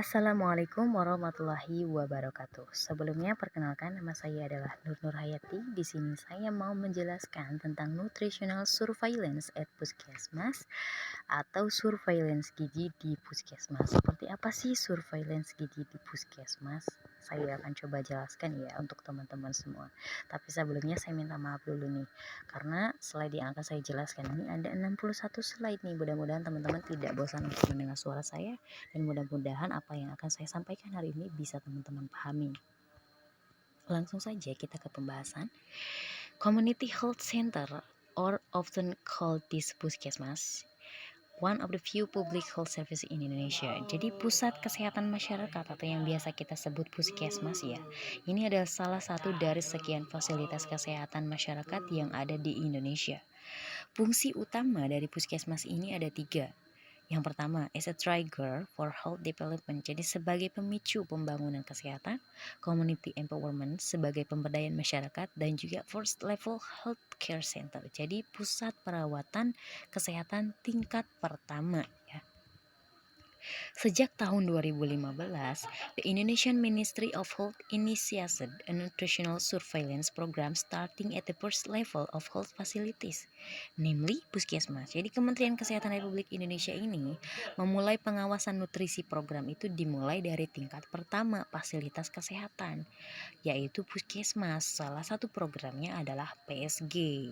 Assalamualaikum warahmatullahi wabarakatuh. Sebelumnya perkenalkan nama saya adalah Nur Nurhayati. Di sini saya mau menjelaskan tentang nutritional surveillance at Puskesmas atau surveillance gizi di Puskesmas. Seperti apa sih surveillance gizi di Puskesmas? Saya akan coba jelaskan ya untuk teman-teman semua. Tapi sebelumnya saya minta maaf dulu nih, karena slide yang akan saya jelaskan ini ada 61 slide nih. Mudah-mudahan teman-teman tidak bosan untuk mendengar suara saya, dan mudah-mudahan apa yang akan saya sampaikan hari ini bisa teman-teman pahami. Langsung saja kita ke pembahasan. Community Health Center, or often called this Puskesmas, one of the few public health service in Indonesia. Jadi pusat kesehatan masyarakat atau yang biasa kita sebut Puskesmas ya. Ini adalah salah satu dari sekian fasilitas kesehatan masyarakat yang ada di Indonesia. Fungsi utama dari Puskesmas ini ada 3. Yang pertama, as a trigger for health development, jadi sebagai pemicu pembangunan kesehatan, community empowerment sebagai pemberdayaan masyarakat, dan juga first level health care center, jadi pusat perawatan kesehatan tingkat pertama ya. Sejak tahun 2015, the Indonesian Ministry of Health initiated a nutritional surveillance program starting at the first level of health facilities, namely Puskesmas. Jadi Kementerian Kesehatan Republik Indonesia ini memulai pengawasan nutrisi. Program itu dimulai dari tingkat pertama fasilitas kesehatan, yaitu Puskesmas. Salah satu programnya adalah PSG.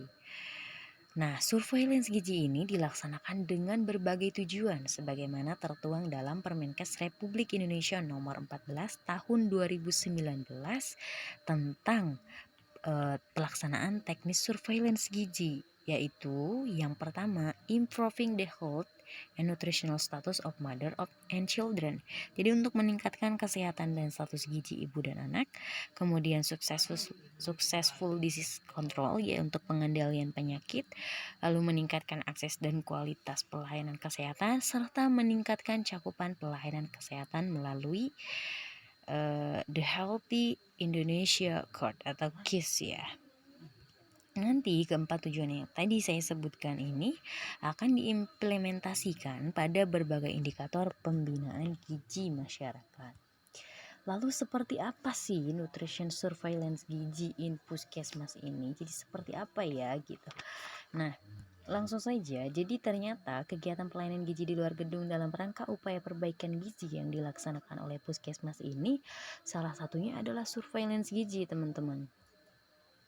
Nah, surveillance gizi ini dilaksanakan dengan berbagai tujuan sebagaimana tertuang dalam Permenkes Republik Indonesia nomor 14 tahun 2019 tentang pelaksanaan teknis surveillance gizi, yaitu yang pertama, improving the health and nutritional status of mother and children. Jadi untuk meningkatkan kesehatan dan status gizi ibu dan anak, kemudian successful disease control, ya untuk pengendalian penyakit, lalu meningkatkan akses dan kualitas pelayanan kesehatan, serta meningkatkan cakupan pelayanan kesehatan melalui The Healthy Indonesia Code atau KIS ya. Nanti keempat tujuan yang tadi saya sebutkan ini akan diimplementasikan pada berbagai indikator pembinaan gizi masyarakat. Lalu seperti apa sih nutrition surveillance gizi in Puskesmas ini? Jadi seperti apa ya gitu. Nah, langsung saja, jadi ternyata kegiatan pelayanan gizi di luar gedung dalam rangka upaya perbaikan gizi yang dilaksanakan oleh Puskesmas ini, salah satunya adalah surveillance gizi, teman-teman.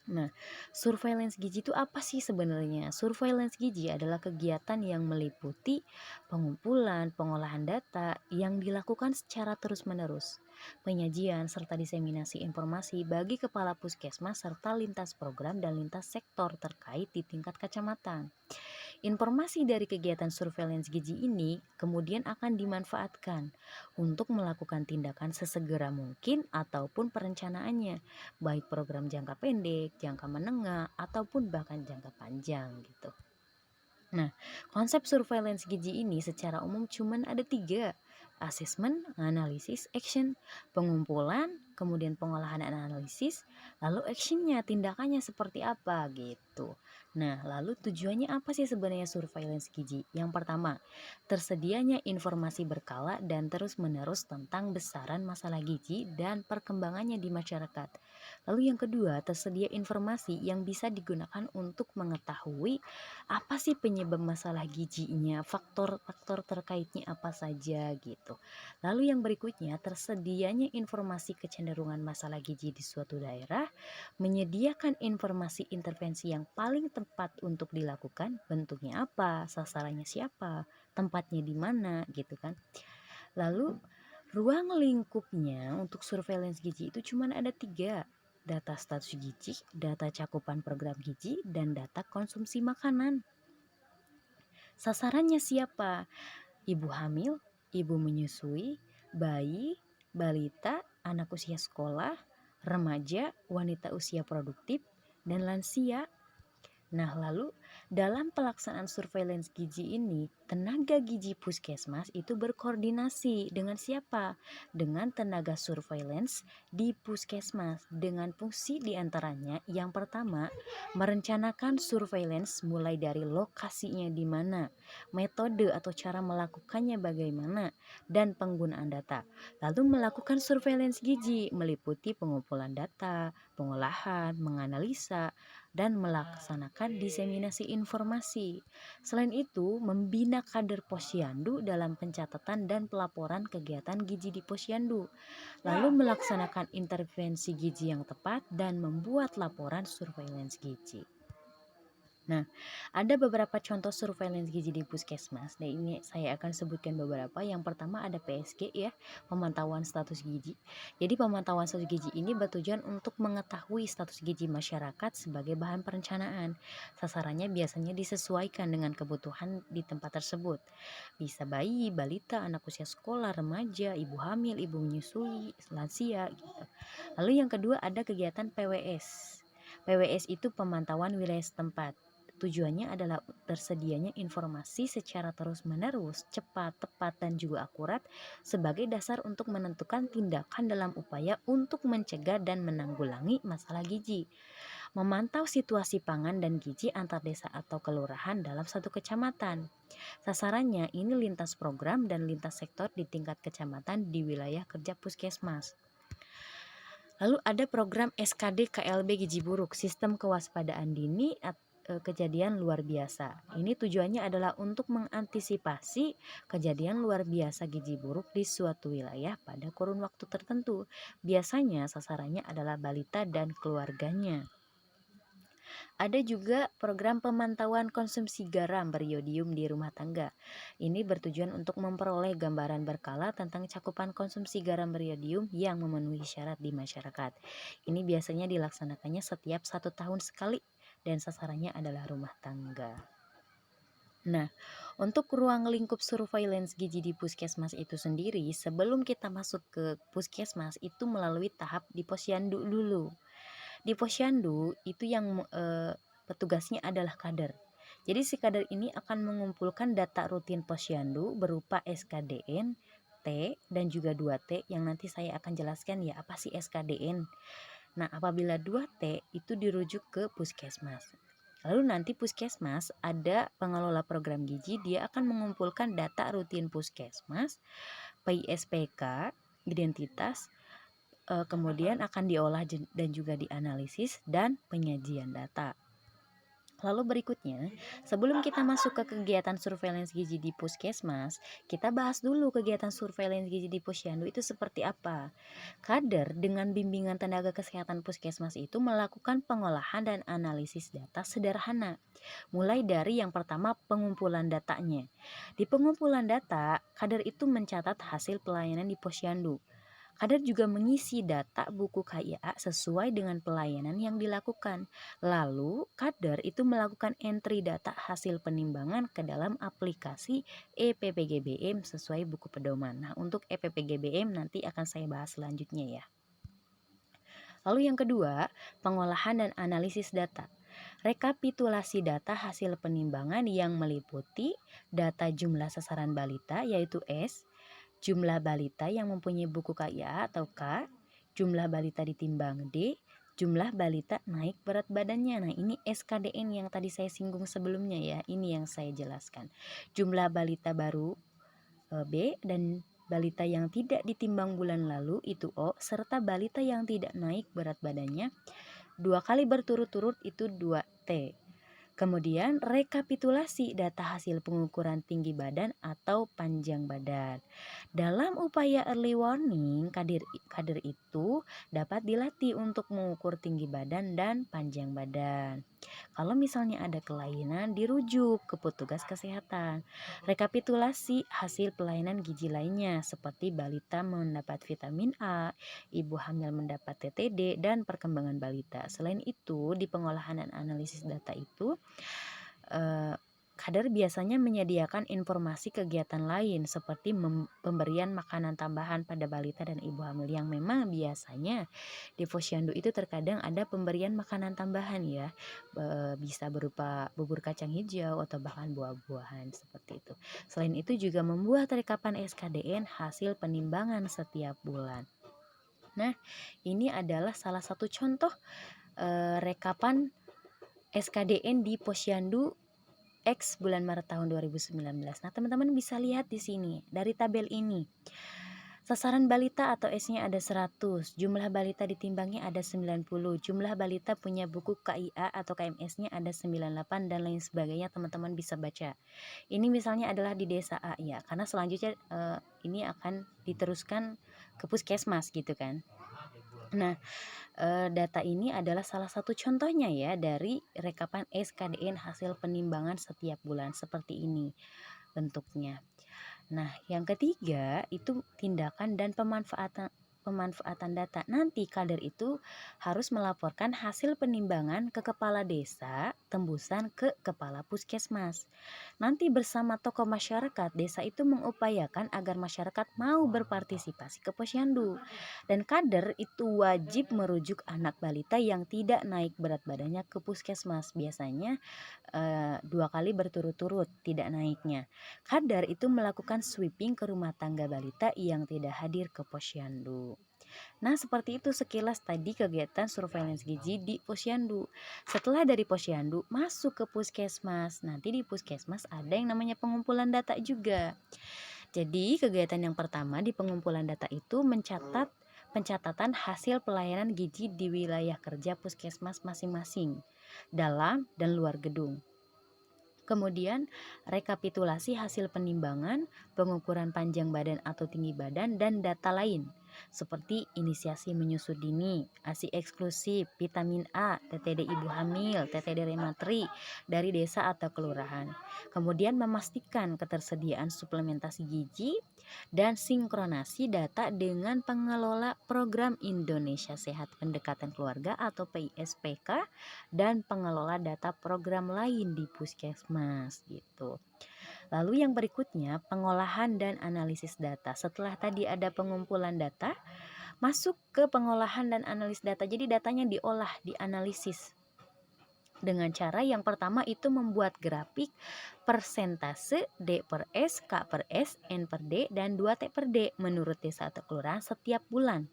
Nah, surveillance gizi itu apa sih sebenarnya? Surveillance gizi adalah kegiatan yang meliputi pengumpulan, pengolahan data yang dilakukan secara terus-menerus, penyajian serta diseminasi informasi bagi kepala puskesmas serta lintas program dan lintas sektor terkait di tingkat kecamatan. Informasi dari kegiatan surveillance gizi ini kemudian akan dimanfaatkan untuk melakukan tindakan sesegera mungkin ataupun perencanaannya, baik program jangka pendek, jangka menengah, ataupun bahkan jangka panjang gitu. Nah, konsep surveillance gizi ini secara umum cuman ada 3. Assessment, analisis, action. Pengumpulan, kemudian pengolahan dan analisis, lalu actionnya, tindakannya seperti apa gitu. Nah, lalu tujuannya apa sih sebenarnya surveillance gizi? Yang pertama, tersedianya informasi berkala dan terus-menerus tentang besaran masalah gizi dan perkembangannya di masyarakat. Lalu yang kedua, tersedia informasi yang bisa digunakan untuk mengetahui apa sih penyebab masalah gizinya, faktor-faktor terkaitnya apa saja gitu. Lalu yang berikutnya, tersedianya informasi kecenderungan masalah gizi di suatu daerah, menyediakan informasi intervensi yang paling tepat untuk dilakukan, bentuknya apa, sasarannya siapa, tempatnya di mana gitu kan. Lalu ruang lingkupnya untuk surveillance gizi itu cuma ada 3. Data status gizi, data cakupan program gizi, dan data konsumsi makanan. Sasarannya siapa? Ibu hamil, ibu menyusui, bayi, balita, anak usia sekolah, remaja, wanita usia produktif, dan lansia. Nah, lalu dalam pelaksanaan surveillance gizi ini, tenaga gizi puskesmas itu berkoordinasi dengan siapa? Dengan tenaga surveillance di puskesmas dengan fungsi diantaranya yang pertama, merencanakan surveillance mulai dari lokasinya di mana, metode atau cara melakukannya bagaimana, dan penggunaan data. Lalu melakukan surveillance gizi meliputi pengumpulan data, pengolahan, menganalisa, dan melaksanakan diseminasi informasi. Selain itu, membina kader Posyandu dalam pencatatan dan pelaporan kegiatan gizi di Posyandu, lalu melaksanakan intervensi gizi yang tepat dan membuat laporan surveillance gizi. Nah, ada beberapa contoh surveillance gizi di puskesmas. Nah, ini saya akan sebutkan beberapa. Yang pertama ada PSG ya, pemantauan status gizi. Jadi pemantauan status gizi ini bertujuan untuk mengetahui status gizi masyarakat sebagai bahan perencanaan. Sasarannya biasanya disesuaikan dengan kebutuhan di tempat tersebut. Bisa bayi, balita, anak usia sekolah, remaja, ibu hamil, ibu menyusui, lansia gitu. Lalu yang kedua ada kegiatan PWS. PWS itu pemantauan wilayah setempat. Tujuannya adalah tersedianya informasi secara terus-menerus, cepat, tepat, dan juga akurat sebagai dasar untuk menentukan tindakan dalam upaya untuk mencegah dan menanggulangi masalah gizi. Memantau situasi pangan dan gizi antar desa atau kelurahan dalam satu kecamatan. Sasarannya ini lintas program dan lintas sektor di tingkat kecamatan di wilayah kerja puskesmas. Lalu ada program SKD KLB Gizi Buruk, Sistem Kewaspadaan Dini Kejadian Luar Biasa. Ini tujuannya adalah untuk mengantisipasi kejadian luar biasa gizi buruk di suatu wilayah pada kurun waktu tertentu. Biasanya sasarannya adalah balita dan keluarganya. Ada juga program pemantauan konsumsi garam beriodium di rumah tangga. Ini bertujuan untuk memperoleh gambaran berkala tentang cakupan konsumsi garam beriodium yang memenuhi syarat di masyarakat. Ini biasanya dilaksanakannya setiap 1 tahun sekali dan sasarannya adalah rumah tangga. Nah, untuk ruang lingkup surveillance gizi di puskesmas itu sendiri, sebelum kita masuk ke puskesmas itu melalui tahap di posyandu dulu. Di posyandu itu yang petugasnya adalah kader. Jadi si kader ini akan mengumpulkan data rutin posyandu berupa SKDN, T, dan juga 2T yang nanti saya akan jelaskan ya apa sih SKDN. Nah, apabila 2T itu dirujuk ke puskesmas. Lalu nanti puskesmas ada pengelola program gizi, dia akan mengumpulkan data rutin puskesmas, PISPK, identitas, kemudian akan diolah dan juga dianalisis dan penyajian data. Lalu berikutnya, sebelum kita masuk ke kegiatan surveillance gizi di puskesmas, kita bahas dulu kegiatan surveillance gizi di posyandu itu seperti apa. Kader dengan bimbingan tenaga kesehatan puskesmas itu melakukan pengolahan dan analisis data sederhana. Mulai dari yang pertama pengumpulan datanya. Di pengumpulan data, kader itu mencatat hasil pelayanan di posyandu. Kader juga mengisi data buku KIA sesuai dengan pelayanan yang dilakukan. Lalu, kader itu melakukan entry data hasil penimbangan ke dalam aplikasi EPPGBM sesuai buku pedoman. Nah, untuk EPPGBM nanti akan saya bahas selanjutnya ya. Lalu yang kedua, pengolahan dan analisis data. Rekapitulasi data hasil penimbangan yang meliputi data jumlah sasaran balita yaitu S, jumlah balita yang mempunyai buku KIA atau K, jumlah balita ditimbang D, jumlah balita naik berat badannya. Nah, ini SKDN yang tadi saya singgung sebelumnya ya. Ini yang saya jelaskan. Jumlah balita baru B dan balita yang tidak ditimbang bulan lalu itu O, serta balita yang tidak naik berat badannya 2 kali berturut-turut itu 2T. Kemudian rekapitulasi data hasil pengukuran tinggi badan atau panjang badan. Dalam upaya early warning, kader itu dapat dilatih untuk mengukur tinggi badan dan panjang badan. Kalau misalnya ada kelainan, dirujuk ke petugas kesehatan. Rekapitulasi hasil pelayanan gizi lainnya seperti balita mendapat vitamin A, ibu hamil mendapat TTD, dan perkembangan balita. Selain itu, di pengolahan dan analisis data itu Kader biasanya menyediakan informasi kegiatan lain seperti pemberian makanan tambahan pada balita dan ibu hamil yang memang biasanya di posyandu itu terkadang ada pemberian makanan tambahan ya, bisa berupa bubur kacang hijau atau bahkan buah-buahan seperti itu. Selain itu juga membuat rekapan SKDN hasil penimbangan setiap bulan. Nah, ini adalah salah satu contoh rekapan SKDN di posyandu X bulan Maret tahun 2019. Nah, teman-teman bisa lihat di sini dari tabel ini. Sasaran balita atau S-nya ada 100, jumlah balita ditimbangnya ada 90, jumlah balita punya buku KIA atau KMS-nya ada 98 dan lain sebagainya. Teman-teman bisa baca. Ini misalnya adalah di desa A ya, karena selanjutnya ini akan diteruskan ke puskesmas gitu kan. Nah, data ini adalah salah satu contohnya ya dari rekapan SKDN hasil penimbangan setiap bulan seperti ini bentuknya. Nah, yang ketiga itu tindakan dan pemanfaatan data. Nanti kader itu harus melaporkan hasil penimbangan ke kepala desa, tembusan ke kepala puskesmas. Nanti bersama tokoh masyarakat, desa itu mengupayakan agar masyarakat mau berpartisipasi ke posyandu. Dan kader itu wajib merujuk anak balita yang tidak naik berat badannya ke puskesmas. Biasanya 2 kali berturut-turut tidak naiknya. Kader itu melakukan sweeping ke rumah tangga balita yang tidak hadir ke posyandu. Nah, seperti itu sekilas tadi kegiatan surveillance gizi di posyandu. Setelah dari posyandu masuk ke puskesmas. Nanti di puskesmas ada yang namanya pengumpulan data juga. Jadi, kegiatan yang pertama di pengumpulan data itu pencatatan hasil pelayanan gizi di wilayah kerja puskesmas masing-masing, dalam dan luar gedung. Kemudian rekapitulasi hasil penimbangan, pengukuran panjang badan atau tinggi badan, dan data lain seperti inisiasi menyusui dini, ASI eksklusif, vitamin A, TTD ibu hamil, TTD rematri dari desa atau kelurahan. Kemudian memastikan ketersediaan suplementasi gizi dan sinkronasi data dengan pengelola program Indonesia Sehat Pendekatan Keluarga atau PISPK dan pengelola data program lain di puskesmas gitu. Lalu yang berikutnya pengolahan dan analisis data. Setelah tadi ada pengumpulan data, masuk ke pengolahan dan analisis data. Jadi datanya diolah, dianalisis. Dengan cara yang pertama itu membuat grafik persentase D per S, K per S, N per D, dan 2T per D menurut desa atau kelurahan setiap bulan.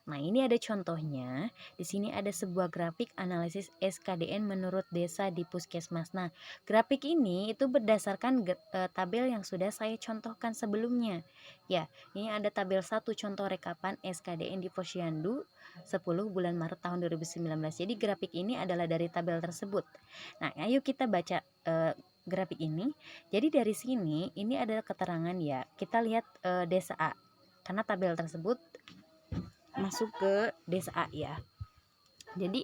Nah, ini ada contohnya. Di sini ada sebuah grafik analisis SKDN menurut desa di puskesmas. Nah, grafik ini itu berdasarkan tabel yang sudah saya contohkan sebelumnya. Ya, ini ada tabel 1 contoh rekapan SKDN di posyandu 10 bulan Maret tahun 2019. Jadi grafik ini adalah dari tabel tersebut. Nah, ayo kita baca grafik ini. Jadi dari sini ini ada keterangan ya. Kita lihat desa A. Karena tabel tersebut masuk ke desa A ya. Jadi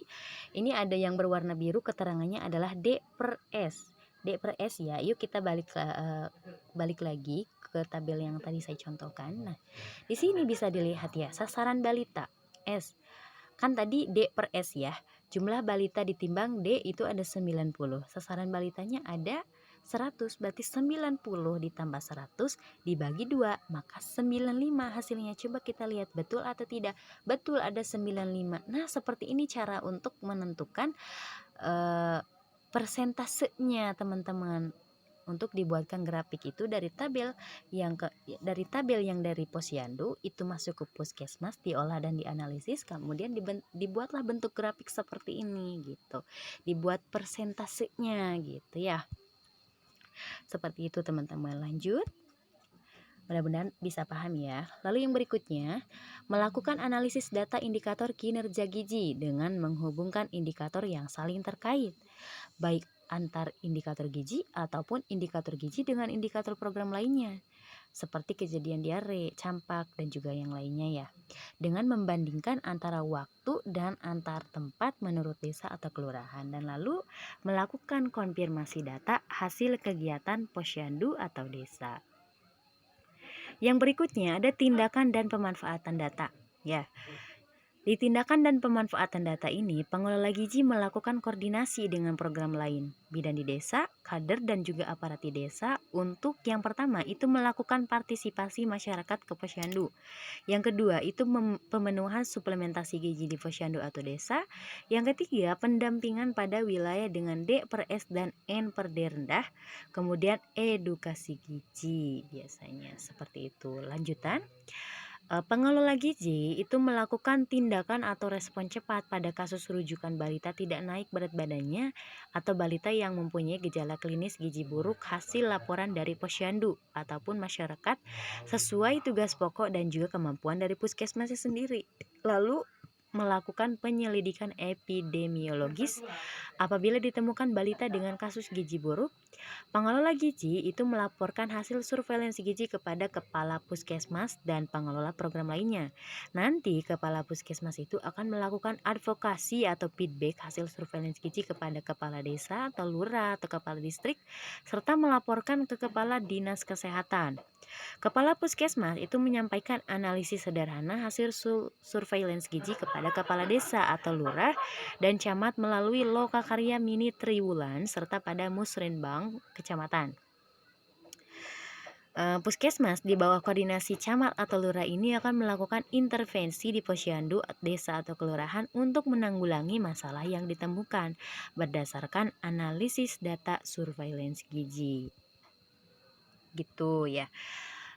ini ada yang berwarna biru, keterangannya adalah D per S. D per S ya. Yuk kita balik lagi ke tabel yang tadi saya contohkan. Nah, di sini bisa dilihat ya, sasaran balita S. Kan tadi D per S ya. Jumlah balita ditimbang D itu ada 90. Sasaran balitanya ada 100, berarti 90 ditambah 100 dibagi 2, maka 95 hasilnya. Coba kita lihat betul atau tidak. Betul, ada 95. Nah, seperti ini cara untuk menentukan persentasenya teman-teman. Untuk dibuatkan grafik itu dari tabel yang dari posyandu itu masuk ke puskesmas, diolah dan dianalisis, kemudian dibuatlah bentuk grafik seperti ini gitu. Dibuat persentasenya gitu ya. Seperti itu teman-teman. Lanjut. Mudah-mudahan bisa paham ya. Lalu yang berikutnya, melakukan analisis data indikator kinerja gizi dengan menghubungkan indikator yang saling terkait, baik antar indikator gizi ataupun indikator gizi dengan indikator program lainnya, seperti kejadian diare, campak, dan juga yang lainnya ya. Dengan membandingkan antara waktu dan antar tempat menurut desa atau kelurahan, dan lalu melakukan konfirmasi data hasil kegiatan posyandu atau desa. Yang berikutnya ada tindakan dan pemanfaatan data. Ya, Di tindakan dan pemanfaatan data ini, pengelola gizi melakukan koordinasi dengan program lain, bidan di desa, kader, dan juga aparat di desa untuk yang pertama itu melakukan partisipasi masyarakat ke posyandu. Yang kedua itu pemenuhan suplementasi gizi di posyandu atau desa. Yang ketiga pendampingan pada wilayah dengan D per S dan N per D rendah. Kemudian edukasi gizi biasanya seperti itu. Lanjutan. Pengelola gizi itu melakukan tindakan atau respon cepat pada kasus rujukan balita tidak naik berat badannya atau balita yang mempunyai gejala klinis gizi buruk hasil laporan dari posyandu ataupun masyarakat sesuai tugas pokok dan juga kemampuan dari puskesmasnya sendiri. Lalu melakukan penyelidikan epidemiologis apabila ditemukan balita dengan kasus gizi buruk. Pengelola gizi itu melaporkan hasil surveillance gizi kepada kepala puskesmas dan pengelola program lainnya. Nanti kepala puskesmas itu akan melakukan advokasi atau feedback hasil surveillance gizi kepada kepala desa atau lurah atau kepala distrik serta melaporkan ke kepala dinas kesehatan. Kepala puskesmas itu menyampaikan analisis sederhana hasil surveillance gizi kepada kepala desa atau lurah dan camat melalui lokakarya mini triwulan serta pada musrenbang kecamatan. Puskesmas di bawah koordinasi camat atau lurah ini akan melakukan intervensi di posyandu desa atau kelurahan untuk menanggulangi masalah yang ditemukan berdasarkan analisis data surveillance gizi. Gitu ya.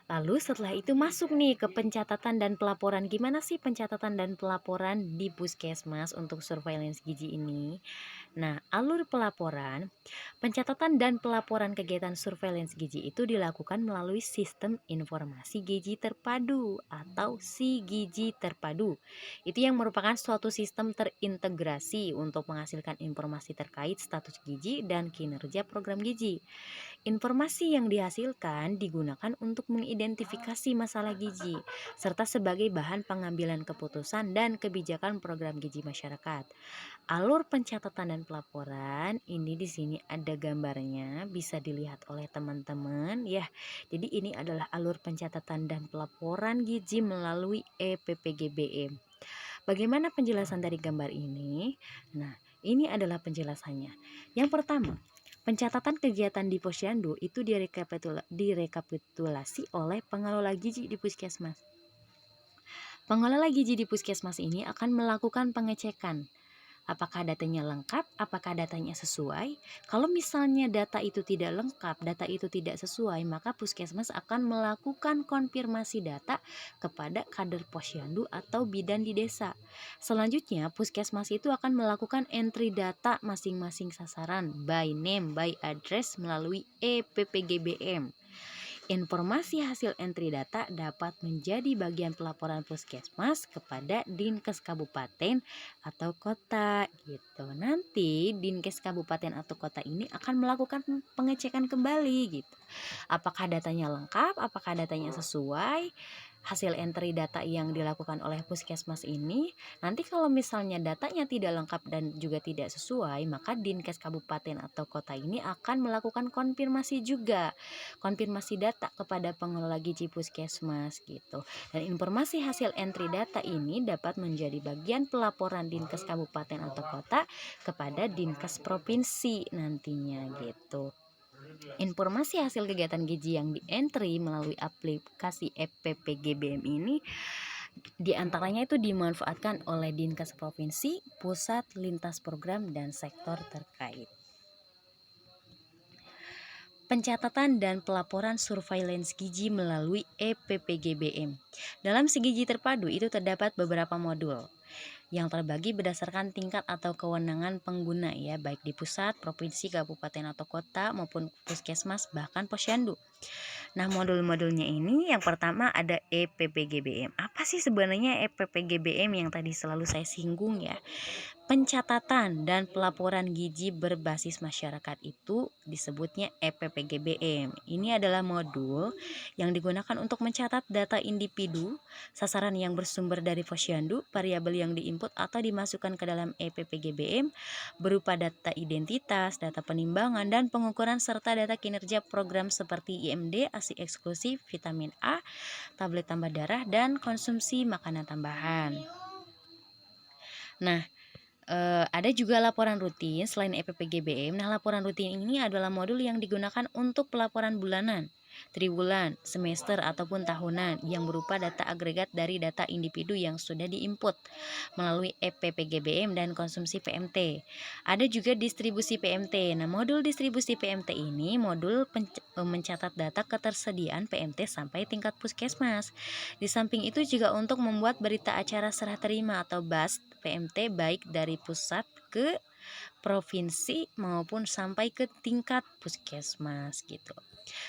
Lalu setelah itu masuk nih ke pencatatan dan pelaporan. Gimana sih pencatatan dan pelaporan di puskesmas untuk surveillance gizi ini? Nah, alur pelaporan, pencatatan dan pelaporan kegiatan surveillance gizi itu dilakukan melalui sistem informasi gizi terpadu atau SIGIZI terpadu. Itu yang merupakan suatu sistem terintegrasi untuk menghasilkan informasi terkait status gizi dan kinerja program gizi. Informasi yang dihasilkan digunakan untuk mengidentifikasi masalah gizi serta sebagai bahan pengambilan keputusan dan kebijakan program gizi masyarakat. Alur pencatatan dan pelaporan ini di sini ada gambarnya, bisa dilihat oleh teman-teman ya. Jadi ini adalah alur pencatatan dan pelaporan gizi melalui EPPGBM. Bagaimana penjelasan dari gambar ini? Nah, ini adalah penjelasannya. Yang pertama, pencatatan kegiatan di posyandu itu direkapitulasi oleh pengelola gizi di puskesmas. Pengelola gizi di puskesmas ini akan melakukan pengecekan apakah datanya lengkap, apakah datanya sesuai. Kalau misalnya data itu tidak lengkap, data itu tidak sesuai, maka puskesmas akan melakukan konfirmasi data kepada kader posyandu atau bidan di desa. Selanjutnya, puskesmas itu akan melakukan entry data masing-masing sasaran by name, by address melalui EPPGBM. Informasi hasil entry data dapat menjadi bagian pelaporan puskesmas kepada Dinkes Kabupaten atau kota gitu. Nanti Dinkes Kabupaten atau kota ini akan melakukan pengecekan kembali gitu. Apakah datanya lengkap, apakah datanya sesuai hasil entry data yang dilakukan oleh puskesmas ini. Nanti kalau misalnya datanya tidak lengkap dan juga tidak sesuai, maka Dinkes Kabupaten atau kota ini akan melakukan konfirmasi juga, konfirmasi data kepada pengelola gizi puskesmas gitu. Dan informasi hasil entry data ini dapat menjadi bagian pelaporan Dinkes Kabupaten atau kota kepada Dinkes Provinsi nantinya gitu. Informasi hasil kegiatan gizi yang di-entry melalui aplikasi EPPGBM ini diantaranya itu dimanfaatkan oleh Dinkes Provinsi, pusat, lintas program, dan sektor terkait. Pencatatan dan pelaporan surveillance gizi melalui EPPGBM. Dalam SIGIZI terpadu itu terdapat beberapa modul yang terbagi berdasarkan tingkat atau kewenangan pengguna ya, baik di pusat, provinsi, kabupaten atau kota maupun puskesmas bahkan posyandu. Nah, modul-modulnya ini yang pertama ada EPPGBM. Apa sih sebenarnya EPPGBM yang tadi selalu saya singgung ya? Pencatatan dan pelaporan gizi berbasis masyarakat itu disebutnya EPPGBM. Ini adalah modul yang digunakan untuk mencatat data individu, sasaran yang bersumber dari posyandu, variabel yang diinput atau dimasukkan ke dalam EPPGBM berupa data identitas, data penimbangan dan pengukuran serta data kinerja program seperti IMD, ASI eksklusif, vitamin A, tablet tambah darah dan konsumsi makanan tambahan. Nah, ada juga laporan rutin selain EPPGBM. Nah, laporan rutin ini adalah modul yang digunakan untuk pelaporan bulanan, triwulan, semester, ataupun tahunan yang berupa data agregat dari data individu yang sudah diinput melalui EPPGBM dan konsumsi PMT. Ada juga distribusi PMT. Nah, modul distribusi PMT ini modul mencatat data ketersediaan PMT sampai tingkat puskesmas. Di samping itu juga untuk membuat berita acara serah terima atau BAS PMT baik dari pusat ke provinsi maupun sampai ke tingkat puskesmas gitu.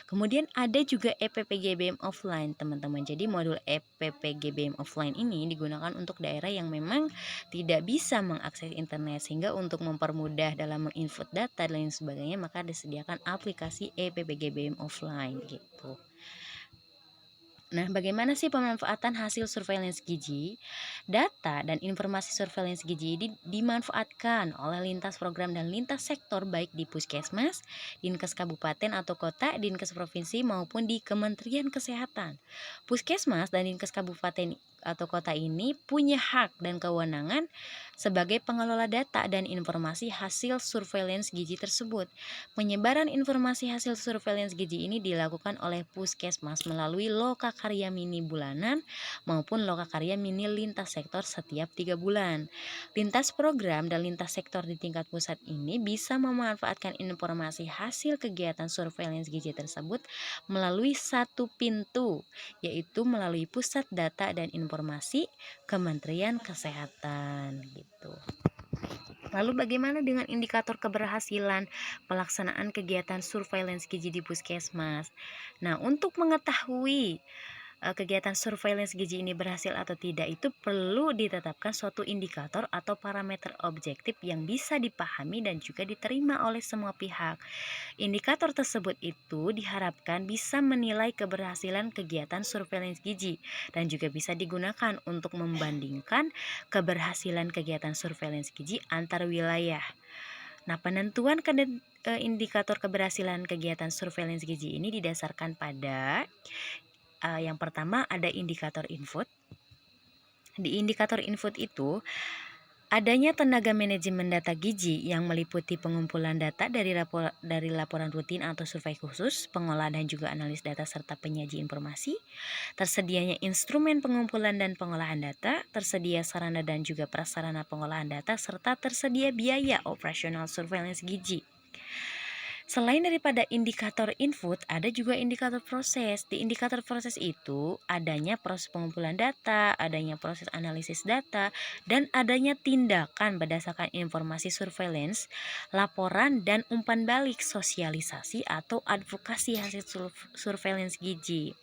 Kemudian ada juga EPPGBM offline, teman-teman. Jadi modul EPPGBM offline ini digunakan untuk daerah yang memang tidak bisa mengakses internet, sehingga untuk mempermudah dalam menginput data dan lain sebagainya maka disediakan aplikasi EPPGBM offline gitu. Nah, bagaimana sih pemanfaatan hasil surveillance gizi? Data dan informasi surveillance gizi ini dimanfaatkan oleh lintas program dan lintas sektor baik di puskesmas, dinkes kabupaten atau kota, dinkes provinsi maupun di Kementerian Kesehatan. Puskesmas dan dinkes kabupaten atau kota ini punya hak dan kewenangan sebagai pengelola data dan informasi hasil surveillance gizi tersebut. Penyebaran informasi hasil surveillance gizi ini dilakukan oleh puskesmas melalui lokakarya mini bulanan maupun lokakarya mini lintas sektor setiap 3 bulan. Lintas program dan lintas sektor di tingkat pusat ini bisa memanfaatkan informasi hasil kegiatan surveillance gizi tersebut melalui satu pintu, yaitu melalui Pusat Data dan Informasi Kementerian Kesehatan gitu. Lalu bagaimana dengan indikator keberhasilan pelaksanaan kegiatan surveillance gizi di puskesmas? Nah, untuk mengetahui kegiatan surveillance gizi ini berhasil atau tidak itu perlu ditetapkan suatu indikator atau parameter objektif yang bisa dipahami dan juga diterima oleh semua pihak. Indikator tersebut itu diharapkan bisa menilai keberhasilan kegiatan surveillance gizi dan juga bisa digunakan untuk membandingkan keberhasilan kegiatan surveillance gizi antar wilayah. Nah, penentuan indikator keberhasilan kegiatan surveillance gizi ini didasarkan pada yang pertama ada indikator input. Di indikator input itu adanya tenaga manajemen data gizi yang meliputi pengumpulan data dari laporan rutin atau survei khusus, pengolahan dan juga analis data serta penyaji informasi, tersedianya instrumen pengumpulan dan pengolahan data, tersedia sarana dan juga prasarana pengolahan data, serta tersedia biaya operasional surveillance gizi. Selain daripada indikator input, ada juga indikator proses. Di indikator proses itu adanya proses pengumpulan data, adanya proses analisis data, dan adanya tindakan berdasarkan informasi surveillance, laporan, dan umpan balik sosialisasi atau advokasi hasil surveillance gizi.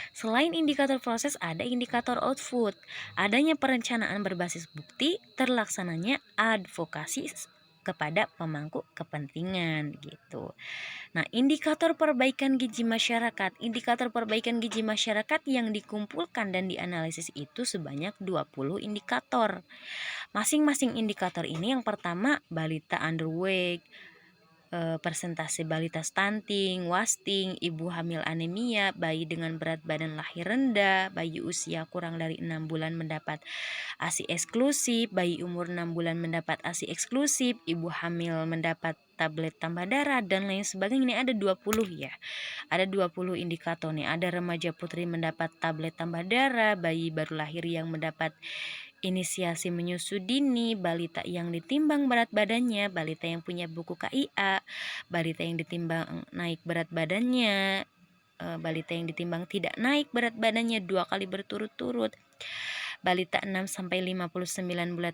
Selain indikator proses, ada indikator output. Adanya perencanaan berbasis bukti, terlaksananya advokasi kepada pemangku kepentingan gitu. Nah, indikator perbaikan gizi masyarakat. Indikator perbaikan gizi masyarakat yang dikumpulkan dan dianalisis itu sebanyak 20 indikator. Masing-masing indikator ini yang pertama balita underweight, persentase balita stunting, wasting, ibu hamil anemia, bayi dengan berat badan lahir rendah, bayi usia kurang dari 6 bulan mendapat ASI eksklusif, bayi umur 6 bulan mendapat ASI eksklusif, ibu hamil mendapat tablet tambah darah, dan lain sebagainya. Ini ada 20 ya. Ada 20 indikator nih. Ada remaja putri mendapat tablet tambah darah, bayi baru lahir yang mendapat inisiasi menyusu dini, balita yang ditimbang berat badannya, balita yang punya buku KIA, balita yang ditimbang naik berat badannya, balita yang ditimbang tidak naik berat badannya 2 kali berturut-turut, balita 6-59 bulan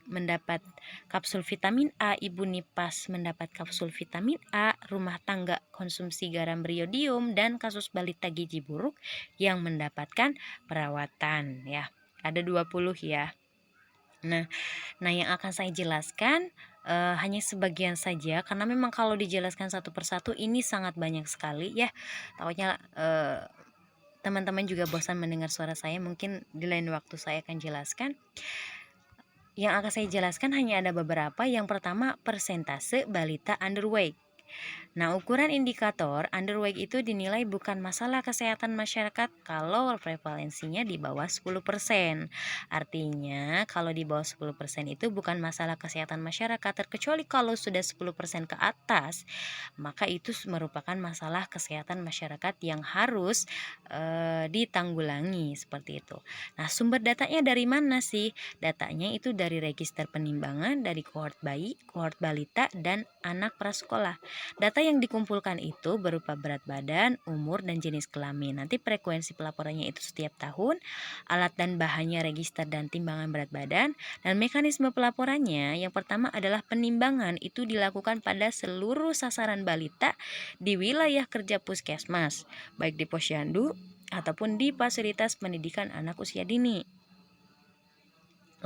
mendapat kapsul vitamin A, ibu nipas mendapat kapsul vitamin A, rumah tangga konsumsi garam beriodium, dan kasus balita gizi buruk yang mendapatkan perawatan ya. Ada 20 ya. Nah yang akan saya jelaskan hanya sebagian saja karena memang kalau dijelaskan satu persatu ini sangat banyak sekali ya. Takutnya teman-teman juga bosan mendengar suara saya. Mungkin di lain waktu saya akan jelaskan. Yang akan saya jelaskan hanya ada beberapa. Yang pertama, persentase balita underweight. Nah, ukuran indikator underweight itu dinilai bukan masalah kesehatan masyarakat kalau prevalensinya di bawah 10%. Artinya, kalau di bawah 10% itu bukan masalah kesehatan masyarakat, terkecuali kalau sudah 10% ke atas, maka itu merupakan masalah kesehatan masyarakat yang harus ditanggulangi seperti itu. Nah, sumber datanya dari mana sih? Datanya itu dari register penimbangan, dari kohort bayi, kohort balita, dan anak prasekolah. Data yang dikumpulkan itu berupa berat badan, umur, dan jenis kelamin. Nanti frekuensi pelaporannya itu setiap tahun, alat dan bahannya register dan timbangan berat badan, dan mekanisme pelaporannya yang pertama adalah penimbangan itu dilakukan pada seluruh sasaran balita di wilayah kerja puskesmas, baik di posyandu ataupun di fasilitas pendidikan anak usia dini.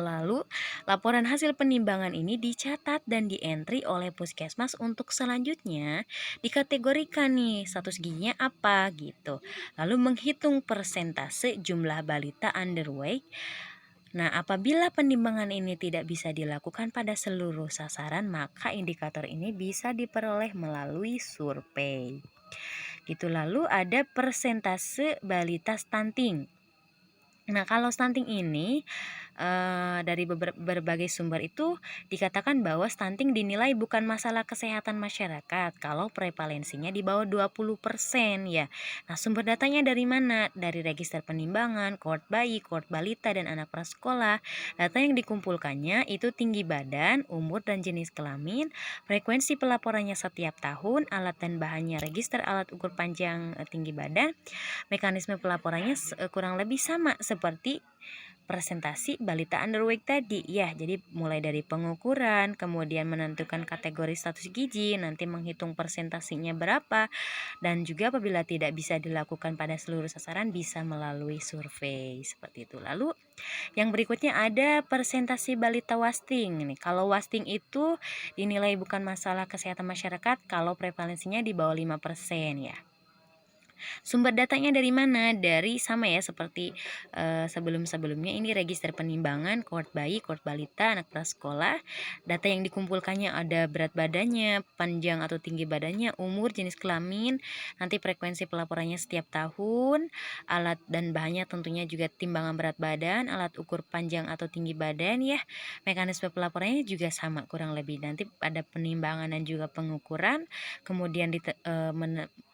Lalu, laporan hasil penimbangan ini dicatat dan di-entry oleh puskesmas untuk selanjutnya dikategorikan nih status gizinya apa gitu. Lalu menghitung persentase jumlah balita underweight. Nah, apabila penimbangan ini tidak bisa dilakukan pada seluruh sasaran, maka indikator ini bisa diperoleh melalui survei. Gitu. Lalu ada persentase balita stunting. Nah, kalau stunting ini dari berbagai sumber itu dikatakan bahwa stunting dinilai bukan masalah kesehatan masyarakat kalau prevalensinya di bawah 20% ya. Nah, sumber datanya dari mana? Dari register penimbangan, kohort bayi, kohort balita, dan anak prasekolah. Data yang dikumpulkannya itu tinggi badan, umur, dan jenis kelamin, frekuensi pelaporannya setiap tahun, alat dan bahannya register alat ukur panjang tinggi badan. Mekanisme pelaporannya kurang lebih sama seperti presentasi balita underweight tadi ya. Jadi mulai dari pengukuran, kemudian menentukan kategori status gizi, nanti menghitung persentasinya berapa, dan juga apabila tidak bisa dilakukan pada seluruh sasaran bisa melalui survei seperti itu. Lalu yang berikutnya ada persentase balita wasting. Nih, kalau wasting itu dinilai bukan masalah kesehatan masyarakat kalau prevalensinya di bawah 5% ya. Sumber datanya dari mana? Dari sama ya seperti sebelum-sebelumnya, ini register penimbangan, kohort bayi, kohort balita, anak prasekolah. Data yang dikumpulkannya ada berat badannya, panjang atau tinggi badannya, umur, jenis kelamin, nanti frekuensi pelaporannya setiap tahun, alat dan bahannya tentunya juga timbangan berat badan, alat ukur panjang atau tinggi badan ya. Mekanisme pelaporannya juga sama kurang lebih. Nanti ada penimbangan dan juga pengukuran, kemudian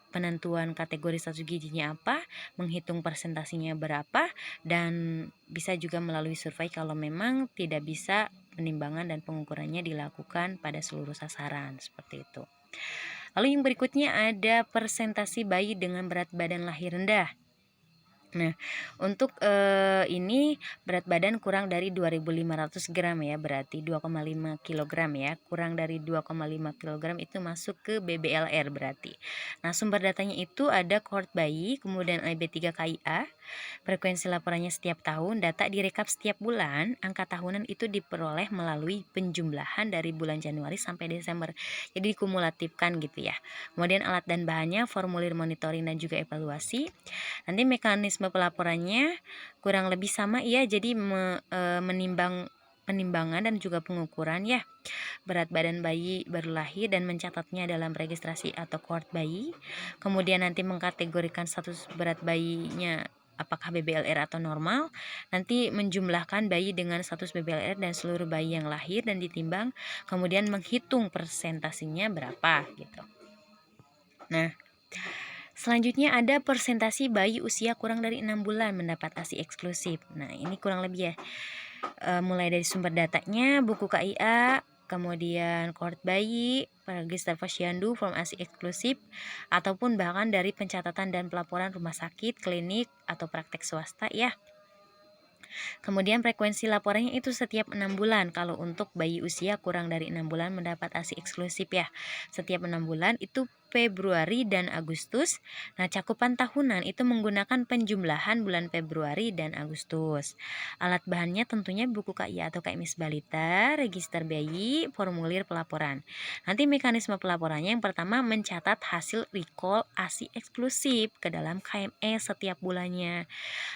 penentuan kategori status gizinya apa, menghitung persentasinya berapa, dan bisa juga melalui survei kalau memang tidak bisa penimbangan dan pengukurannya dilakukan pada seluruh sasaran seperti itu. Lalu yang berikutnya ada persentase bayi dengan berat badan lahir rendah. Nah, untuk ini berat badan kurang dari 2.500 gram ya, berarti 2,5 kg ya. Kurang dari 2,5 kg itu masuk ke BBLR berarti. Nah, sumber datanya itu ada kohort bayi, kemudian IB3KIA, frekuensi laporannya setiap tahun, data direkap setiap bulan, angka tahunan itu diperoleh melalui penjumlahan dari bulan Januari sampai Desember. Jadi dikumulatifkan gitu ya. Kemudian alat dan bahannya, formulir monitoring dan juga evaluasi. Nanti mekanisme pelaporannya kurang lebih sama ya, jadi menimbang penimbangan dan juga pengukuran ya, berat badan bayi baru lahir dan mencatatnya dalam registrasi atau kohort bayi, kemudian nanti mengkategorikan status berat bayinya apakah BBLR atau normal, nanti menjumlahkan bayi dengan status BBLR dan seluruh bayi yang lahir dan ditimbang, kemudian menghitung persentasinya berapa gitu. Nah, selanjutnya ada persentase bayi usia kurang dari 6 bulan mendapat ASI eksklusif. Nah, ini kurang lebih ya, mulai dari sumber datanya, buku KIA, kemudian kohort bayi, register posyandu, form ASI eksklusif, ataupun bahkan dari pencatatan dan pelaporan rumah sakit, klinik, atau praktek swasta ya. Kemudian frekuensi laporannya itu setiap 6 bulan. Kalau untuk bayi usia kurang dari 6 bulan mendapat ASI eksklusif ya. Setiap 6 bulan itu Februari dan Agustus. Nah, cakupan tahunan itu menggunakan penjumlahan bulan Februari dan Agustus. Alat bahannya tentunya buku KIA atau KMS balita, register bayi, formulir pelaporan. Nanti mekanisme pelaporannya yang pertama mencatat hasil recall ASI eksklusif ke dalam KMS setiap bulannya.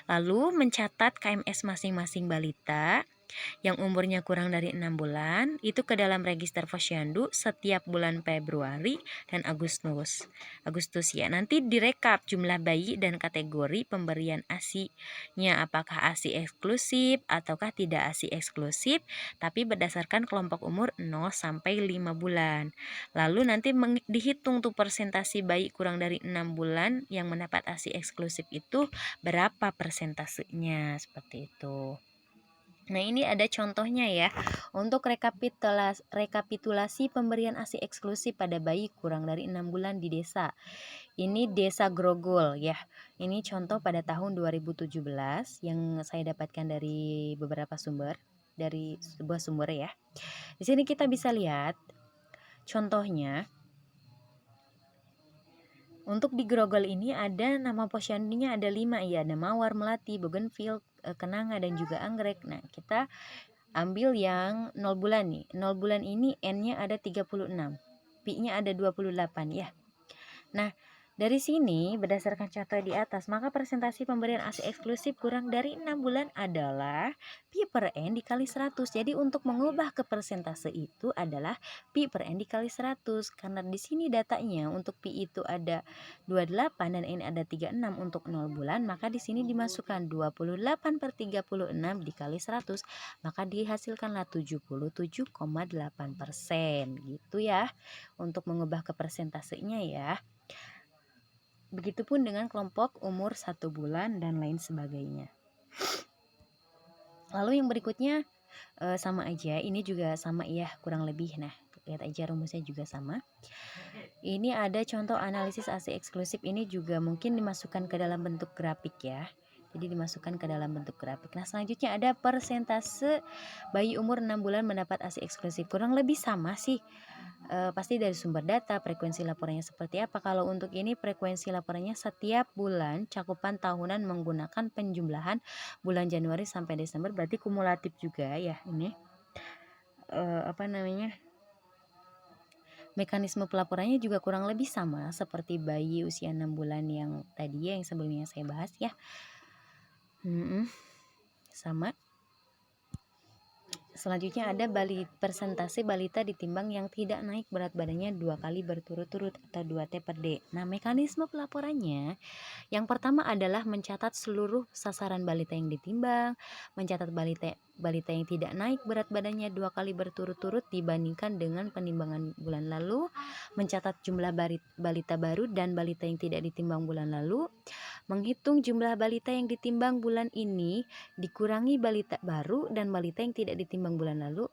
Lalu mencatat KMS masing-masing balita, yang umurnya kurang dari 6 bulan itu ke dalam register Posyandu setiap bulan Februari dan Agustus. Ya. Nanti direkap jumlah bayi dan kategori pemberian ASI-nya, apakah ASI eksklusif ataukah tidak ASI eksklusif, tapi berdasarkan kelompok umur 0 sampai 5 bulan. Lalu nanti dihitung tuh persentasi bayi kurang dari 6 bulan yang mendapat ASI eksklusif itu berapa persentasenya, seperti itu. Nah, ini ada contohnya ya. Untuk rekapitulasi pemberian ASI eksklusif pada bayi kurang dari 6 bulan di desa. Ini Desa Grogol ya. Ini contoh pada tahun 2017 yang saya dapatkan dari beberapa sumber, dari sebuah sumber ya. Di sini kita bisa lihat contohnya. Untuk di Grogol ini ada nama posyandunya ada 5 ya, ada Mawar, Melati, Bougainville, Kenanga dan juga Anggrek. Nah, kita ambil yang 0 bulan nih. 0 bulan ini N-nya ada 36, Pi-nya ada 28 ya. Nah, dari sini berdasarkan contoh di atas, maka presentasi pemberian ASI eksklusif kurang dari 6 bulan adalah Pi per N dikali 100. Jadi untuk mengubah ke persentase itu adalah Pi per N dikali 100. Karena di sini datanya untuk Pi itu ada 28 dan N ada 36 untuk 0 bulan, maka di sini dimasukkan 28 per 36 dikali 100, maka dihasilkanlah 77,8% gitu ya. Untuk mengubah ke persentasenya ya. Begitupun dengan kelompok umur 1 bulan dan lain sebagainya. Lalu yang berikutnya sama aja, ini juga sama ya kurang lebih. Nah, lihat aja rumusnya juga sama. Ini ada contoh analisis ASI eksklusif, ini juga mungkin dimasukkan ke dalam bentuk grafik ya. Jadi dimasukkan ke dalam bentuk grafik. Nah, selanjutnya ada persentase bayi umur 6 bulan mendapat ASI eksklusif. Kurang lebih sama sih. Pasti dari sumber data, frekuensi laporannya seperti apa. Kalau untuk ini frekuensi laporannya setiap bulan, cakupan tahunan menggunakan penjumlahan bulan Januari sampai Desember, berarti kumulatif juga ya ini. Mekanisme pelaporannya juga kurang lebih sama seperti bayi usia 6 bulan yang tadi ya, yang sebelumnya saya bahas ya. Sama. Selanjutnya ada persentase balita ditimbang yang tidak naik berat badannya 2 kali berturut-turut atau 2T per D. Nah, mekanisme pelaporannya yang pertama adalah mencatat seluruh sasaran balita yang ditimbang, mencatat balita yang tidak naik berat badannya 2 kali berturut-turut dibandingkan dengan penimbangan bulan lalu, mencatat jumlah balita baru dan balita yang tidak ditimbang bulan lalu, menghitung jumlah balita yang ditimbang bulan ini dikurangi balita baru dan balita yang tidak ditimbang bulan lalu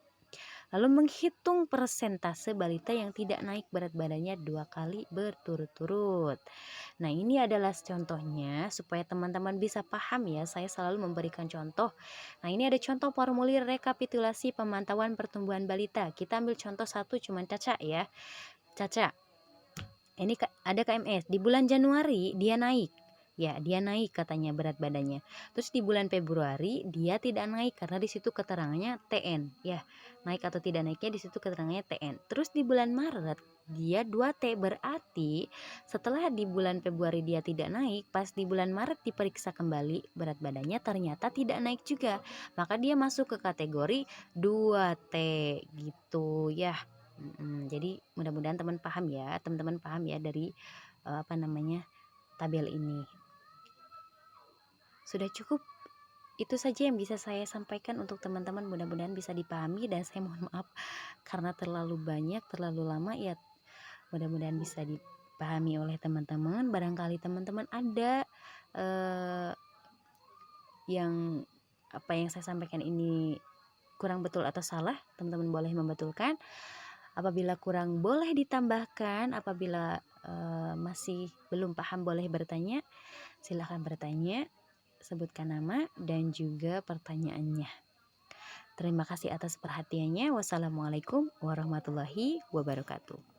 menghitung persentase balita yang tidak naik berat badannya 2 kali berturut-turut. Nah, ini adalah contohnya supaya teman-teman bisa paham ya, saya selalu memberikan contoh. Nah, ini ada contoh formulir rekapitulasi pemantauan pertumbuhan balita. Kita ambil contoh satu cuman Caca ya. Caca, ini ada KMS, di bulan Januari dia naik. Ya, dia naik katanya berat badannya. Terus di bulan Februari dia tidak naik karena di situ keterangannya TN, ya. Naik atau tidak naiknya di situ keterangannya TN. Terus di bulan Maret dia 2T, berarti setelah di bulan Februari dia tidak naik, pas di bulan Maret diperiksa kembali berat badannya ternyata tidak naik juga. Maka dia masuk ke kategori 2T gitu ya. Jadi mudah-mudahan teman-teman paham ya dari tabel ini. Sudah cukup, itu saja yang bisa saya sampaikan untuk teman-teman, mudah-mudahan bisa dipahami dan saya mohon maaf karena terlalu banyak, terlalu lama ya. Mudah-mudahan bisa dipahami oleh teman-teman. Barangkali teman-teman ada yang saya sampaikan ini kurang betul atau salah, teman-teman boleh membetulkan. Apabila kurang boleh ditambahkan, apabila masih belum paham boleh bertanya. Silahkan bertanya, sebutkan nama dan juga pertanyaannya. Terima kasih atas perhatiannya. Wassalamualaikum warahmatullahi wabarakatuh.